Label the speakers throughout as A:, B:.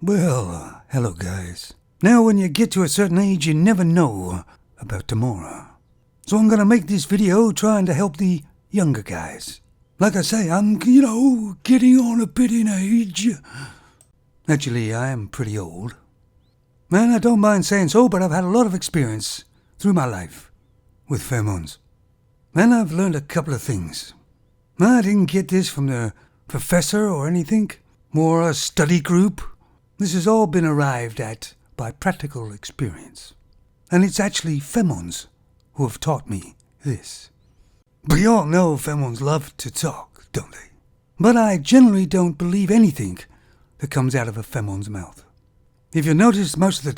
A: Well, hello guys. Now when you get to a certain age, you never know about tomorrow. So I'm gonna make this video trying to help the younger guys. Like I say, I'm, getting on a bit in age. Actually, I am pretty old. Man, I don't mind saying so, but I've had a lot of experience through my life with pheromones. And I've learned a couple of things. I didn't get this from the professor or anything, more a study group. This has all been arrived at by practical experience. And it's actually pheromones who have taught me this. But you all know pheromones love to talk, don't they? But I generally don't believe anything that comes out of a pheromone's mouth. If you notice, most of the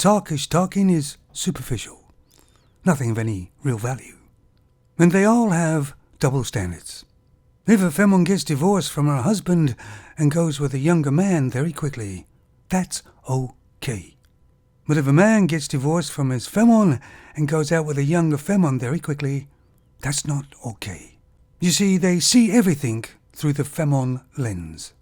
A: talking is superficial. Nothing of any real value. And they all have double standards. If a pheromone gets divorced from her husband and goes with a younger man very quickly, that's okay. But if a man gets divorced from his pheromone and goes out with a younger pheromone very quickly, that's not okay. You see, they see everything through the pheromone lens.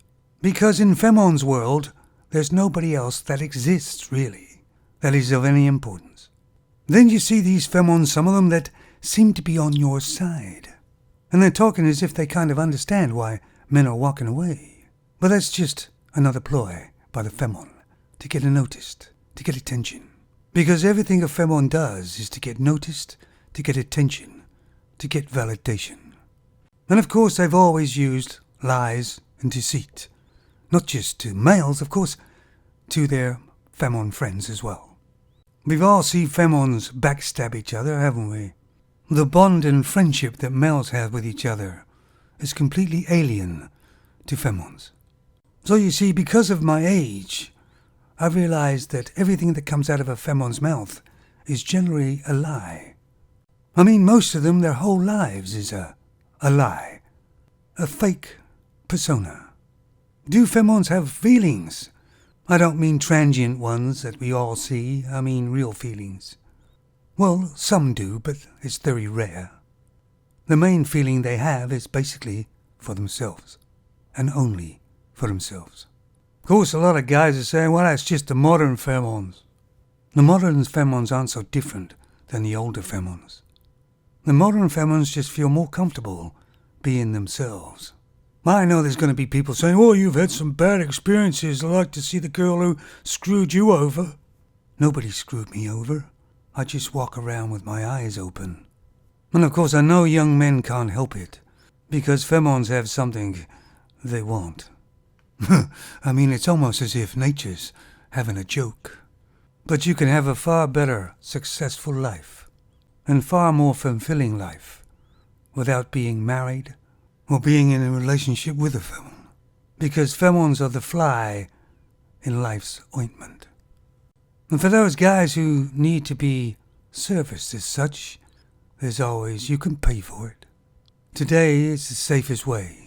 A: Because in pheromone's world, there's nobody else that exists, really, that is of any importance. Then you see these pheromones, some of them that seem to be on your side. And they're talking as if they kind of understand why men are walking away. But that's just another ploy by the pheromone to get noticed, to get attention. Because everything a pheromone does is to get noticed, to get attention, to get validation. And of course they've always used lies and deceit. Not just to males, of course, to their pheromone friends as well. We've all seen pheromones backstab each other, haven't we? The bond and friendship that males have with each other is completely alien to pheromones. So you see, because of my age, I've realized that everything that comes out of a pheromone's mouth is generally a lie. I mean, most of them, their whole lives is a lie. A fake persona. Do pheromones have feelings? I don't mean transient ones that we all see. I mean real feelings. Well, some do, but it's very rare. The main feeling they have is basically for themselves. And only for themselves. Of course, a lot of guys are saying, well, that's just the modern pheromones. The modern pheromones aren't so different than the older pheromones. The modern pheromones just feel more comfortable being themselves. I know there's going to be people saying, oh, you've had some bad experiences. I like to see the girl who screwed you over. Nobody screwed me over. I just walk around with my eyes open. And of course, I know young men can't help it, because pheromones have something they want. I mean, it's almost as if nature's having a joke. But you can have a far better, successful life, and far more fulfilling life, without being married or being in a relationship with a pheromone. Because pheromones are the fly in life's ointment. And for those guys who need to be serviced as such, there's always, you can pay for it. Today is the safest way.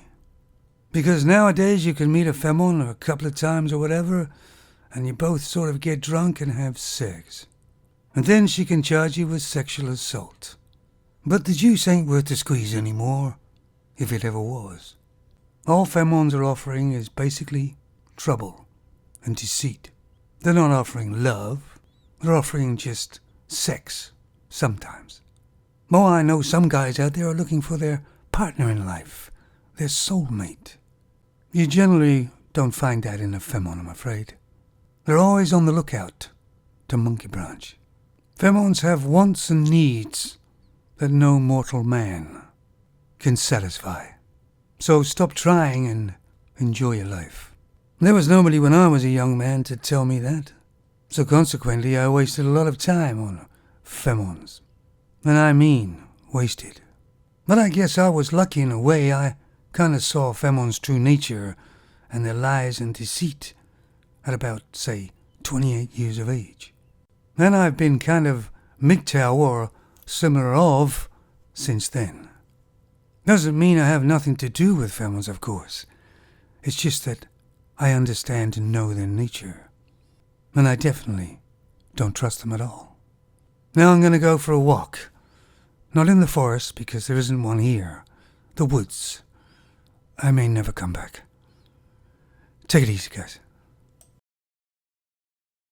A: Because nowadays you can meet a pheromone a couple of times or whatever, and you both sort of get drunk and have sex. And then she can charge you with sexual assault. But the juice ain't worth the squeeze anymore, if it ever was. All pheromones are offering is basically trouble and deceit. They're not offering love, they're offering just sex, sometimes. Oh, I know some guys out there are looking for their partner in life, their soulmate. You generally don't find that in a pheromone, I'm afraid. They're always on the lookout to monkey branch. Pheromones have wants and needs that no mortal man can satisfy. So stop trying and enjoy your life. There was nobody when I was a young man to tell me that. So consequently, I wasted a lot of time on pheromones. And I mean wasted. But I guess I was lucky in a way. I kind of saw pheromones' true nature and their lies and deceit at about, say, 28 years of age. And I've been kind of MGTOW or similar of since then. Doesn't mean I have nothing to do with pheromones, of course. It's just that I understand and know their nature. And I definitely don't trust them at all. Now I'm going to go for a walk. Not in the forest, because there isn't one here. The woods. I may never come back. Take it easy, guys.